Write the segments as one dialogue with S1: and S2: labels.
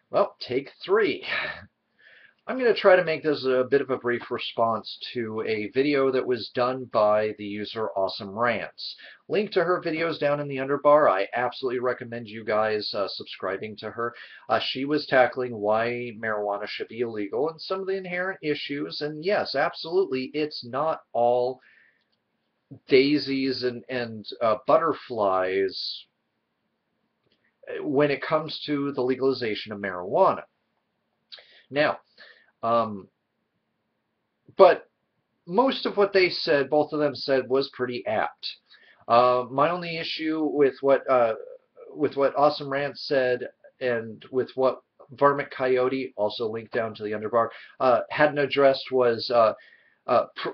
S1: Well, take three. I'm going to try to make this a bit of a brief response to a video that was done by the user Awesome Rants. Link to her videos down in the underbar. I absolutely recommend you guys subscribing to her. She was tackling why marijuana should be illegal and some of the inherent issues. And yes, absolutely, it's not all daisies and butterflies when it comes to the legalization of marijuana. Now, um, but most of what they said, both of them said, was pretty apt. My only issue with what Awesome Rant said and with what Varmint Coyote, also linked down to the underbar, hadn't addressed was pr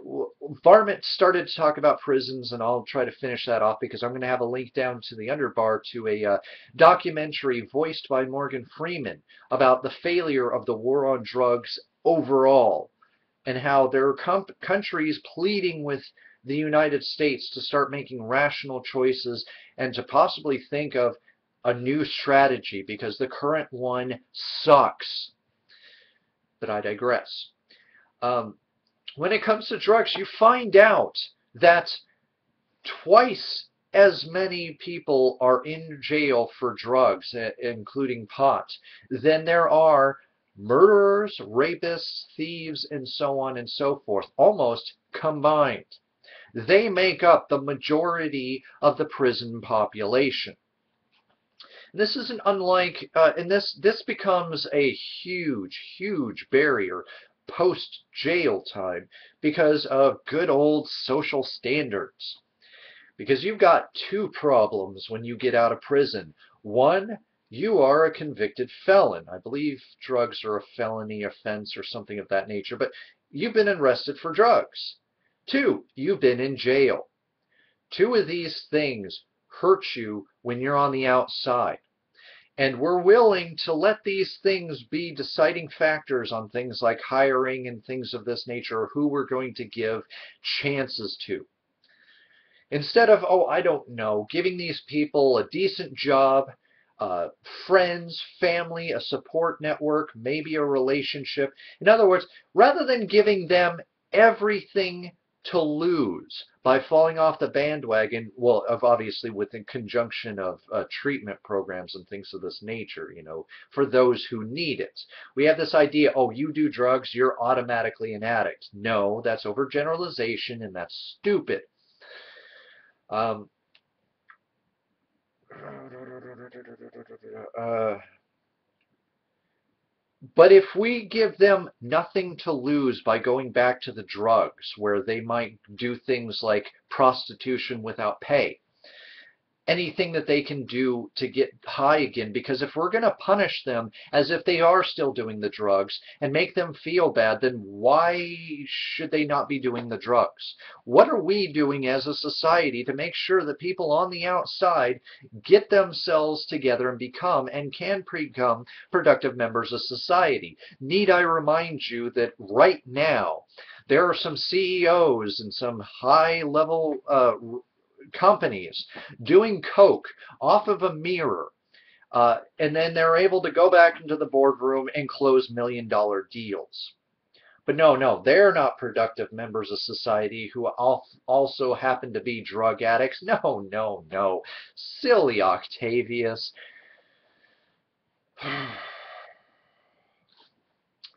S1: Varmint started to talk about prisons, and I'll try to finish that off because I'm going to have a link down to the underbar to a documentary voiced by Morgan Freeman about the failure of the war on drugs overall and how there are countries pleading with the United States to start making rational choices and to possibly think of a new strategy because the current one sucks. But I digress. Um, when it comes to drugs, you find out that twice as many people are in jail for drugs, including pot, than there are murderers, rapists, thieves, and so on and so forth, almost combined. They make up the majority of the prison population. This isn't unlike, and this becomes a huge barrier post jail time because of good old social standards. Because you've got two problems when you get out of prison. One, you are a convicted felon. I believe drugs are a felony offense or something of that nature, but you've been arrested for drugs. Two, you've been in jail. Two of these things hurt you when you're on the outside. And we're willing to let these things be deciding factors on things like hiring and things of this nature, or who we're going to give chances to. Instead of, oh, I don't know, giving these people a decent job, uh, friends, family, a support network, maybe a relationship. In other words, rather than giving them everything to lose by falling off the bandwagon, well, of obviously with the conjunction of treatment programs and things of this nature, for those who need it. We have this idea, oh, you do drugs, you're automatically an addict. No, that's overgeneralization and that's stupid. Um, uh, but if we give them nothing to lose by going back to the drugs, where they might do things like prostitution without pay, anything that they can do to get high again, because if we're going to punish them as if they are still doing the drugs and make them feel bad, then why should they not be doing the drugs? What are we doing as a society to make sure that people on the outside get themselves together and become and can become productive members of society? Need I remind you that right now there are some CEOs and some high-level companies doing coke off of a mirror, and then they're able to go back into the boardroom and close $1 million deals. But no, they're not productive members of society who also happen to be drug addicts. No. Silly Octavius.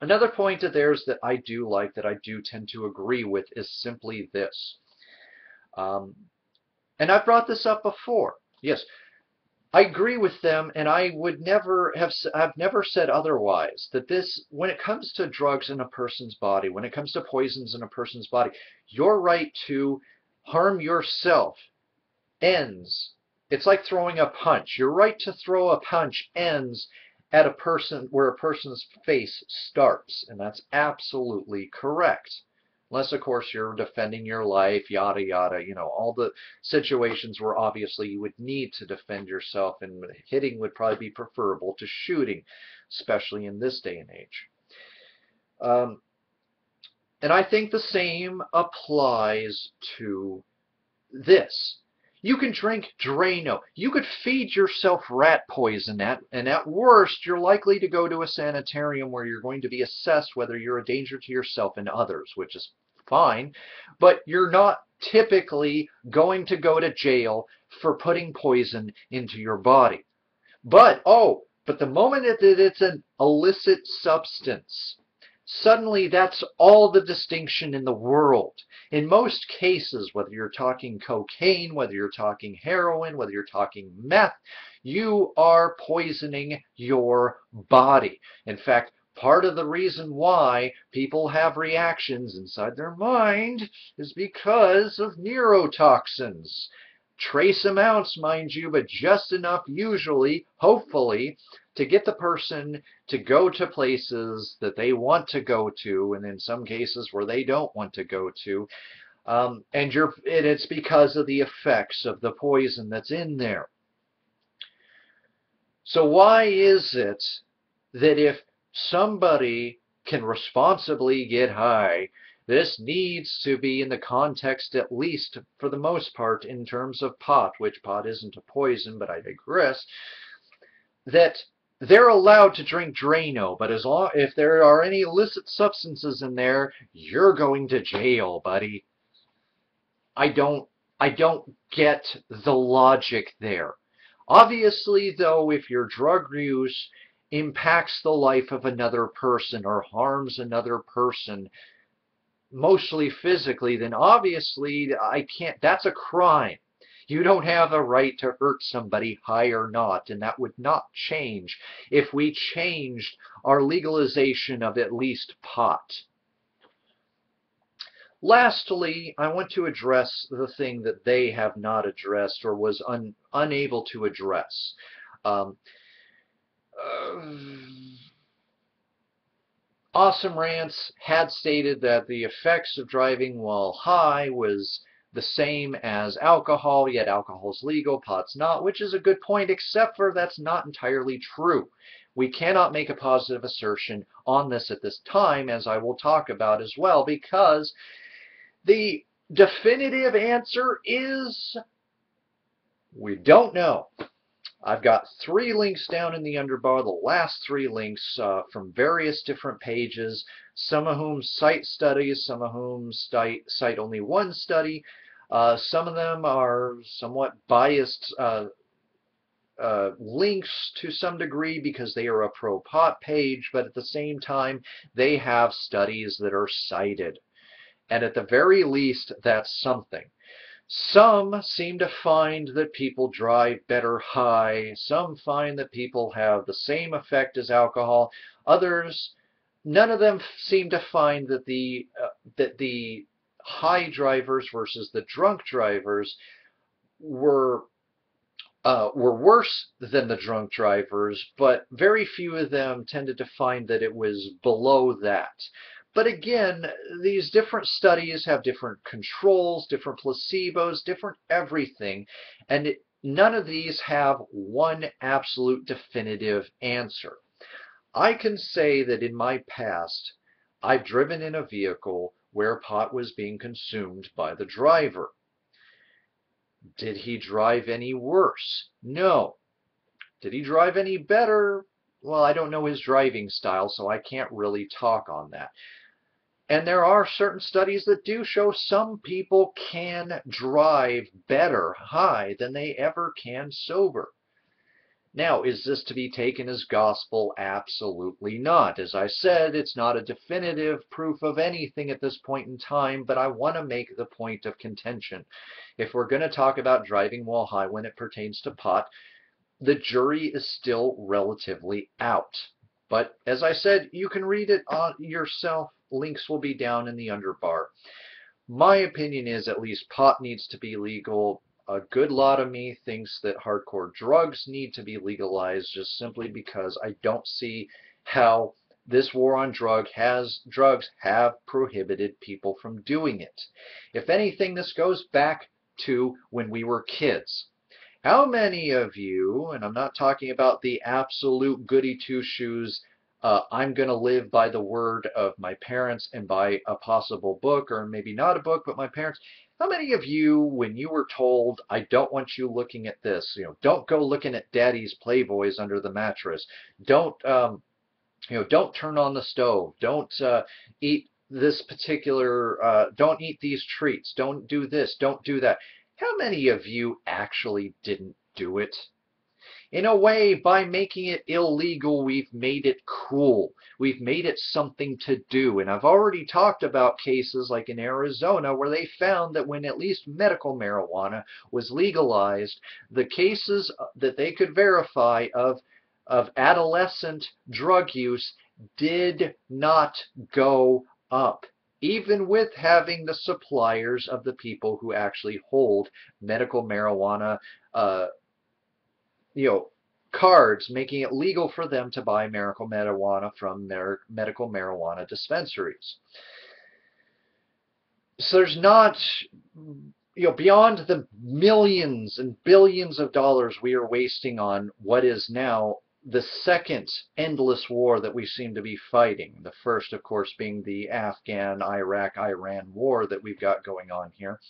S1: Another point of theirs that I do like, that I do tend to agree with, is simply this. Um, and I've brought this up before. Yes, I agree with them, and I would never have, I've never said otherwise, that this, when it comes to drugs in a person's body, when it comes to poisons in a person's body, your right to harm yourself ends. It's like throwing a punch. Your right to throw a punch ends at a person where a person's face starts, and that's absolutely correct. Unless, of course, you're defending your life, yada, yada, all the situations where obviously you would need to defend yourself, and hitting would probably be preferable to shooting, especially in this day and age. Um, and I think the same applies to this. You can drink Drano. You could feed yourself rat poison, and at worst, you're likely to go to a sanitarium where you're going to be assessed whether you're a danger to yourself and others, which is fine, but you're not typically going to go to jail for putting poison into your body. But the moment that it's an illicit substance, suddenly that's all the distinction in the world. In most cases, whether you're talking cocaine, whether you're talking heroin, whether you're talking meth, you are poisoning your body. In fact, part of the reason why people have reactions inside their mind is because of neurotoxins. Trace amounts, mind you, but just enough usually, hopefully, to get the person to go to places that they want to go to, and in some cases where they don't want to go to. And it's because of the effects of the poison that's in there. So why is it that if somebody can responsibly get high, this needs to be in the context, at least for the most part, in terms of pot, which pot isn't a poison, but I digress, that they're allowed to drink Drano, but if there are any illicit substances in there, you're going to jail, buddy. I don't get the logic there. Obviously, though, if your drug use impacts the life of another person or harms another person, mostly physically, then obviously that's a crime. You don't have a right to hurt somebody, high or not, and that would not change if we changed our legalization of at least pot. Lastly, I want to address the thing that they have not addressed or was unable to address. Um, Awesome Rants had stated that the effects of driving while high was the same as alcohol, yet alcohol's legal, pot's not, which is a good point, except for that's not entirely true. We cannot make a positive assertion on this at this time, as I will talk about as well, because the definitive answer is we don't know. I've got 3 links down in the underbar, the last 3 links from various different pages, some of whom cite studies, some of whom cite only one study. Some of them are somewhat biased links to some degree because they are a pro-pot page, but at the same time, they have studies that are cited. And at the very least, that's something. Some seem to find that people drive better high. Some find that people have the same effect as alcohol. Others, none of them seem to find that the high drivers versus the drunk drivers were worse than the drunk drivers, but very few of them tended to find that it was below that. But again, these different studies have different controls, different placebos, different everything, and none of these have one absolute definitive answer. I can say that in my past, I've driven in a vehicle where pot was being consumed by the driver. Did he drive any worse? No. Did he drive any better? Well, I don't know his driving style, so I can't really talk on that. And there are certain studies that do show some people can drive better high than they ever can sober. Now, is this to be taken as gospel? Absolutely not. As I said, it's not a definitive proof of anything at this point in time, but I want to make the point of contention. If we're going to talk about driving while high when it pertains to pot, the jury is still relatively out. But as I said, you can read it on yourself. Links will be down in the underbar. My opinion is at least pot needs to be legal. A good lot of me thinks that hardcore drugs need to be legalized just simply because I don't see how this war on drugs have prohibited people from doing it. If anything, this goes back to when we were kids. How many of you, and I'm not talking about the absolute goody two-shoes, I'm going to live by the word of my parents and by a possible book, or maybe not a book, but my parents. How many of you, when you were told, I don't want you looking at this, don't go looking at daddy's Playboys under the mattress, don't, don't turn on the stove, don't eat this particular, don't eat these treats, don't do this, don't do that. How many of you actually didn't do it? In a way, by making it illegal, we've made it cool. We've made it something to do. And I've already talked about cases like in Arizona where they found that when at least medical marijuana was legalized, the cases that they could verify of adolescent drug use did not go up, even with having the suppliers of the people who actually hold medical marijuana you know, cards making it legal for them to buy medical marijuana from their medical marijuana dispensaries. So there's not, beyond the millions and billions of dollars we are wasting on what is now the second endless war that we seem to be fighting. The first, of course, being the Afghan, Iraq, Iran war that we've got going on here.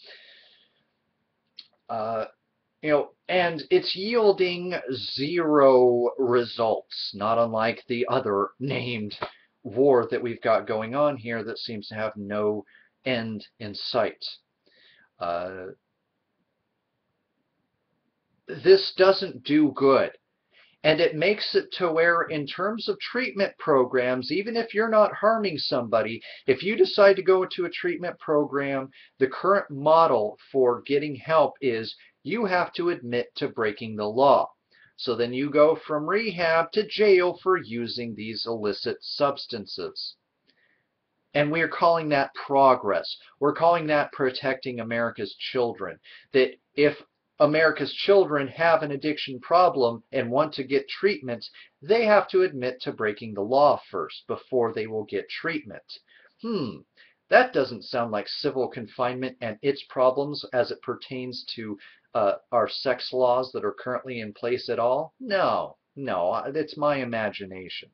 S1: And it's yielding zero results, not unlike the other named war that we've got going on here that seems to have no end in sight. This doesn't do good. And it makes it to where, in terms of treatment programs, even if you're not harming somebody, if you decide to go into a treatment program, the current model for getting help is you have to admit to breaking the law. So then you go from rehab to jail for using these illicit substances. And we're calling that progress. We're calling that protecting America's children. That if America's children have an addiction problem and want to get treatment, they have to admit to breaking the law first before they will get treatment. That doesn't sound like civil confinement and its problems as it pertains to our sex laws that are currently in place at all. No, it's my imagination.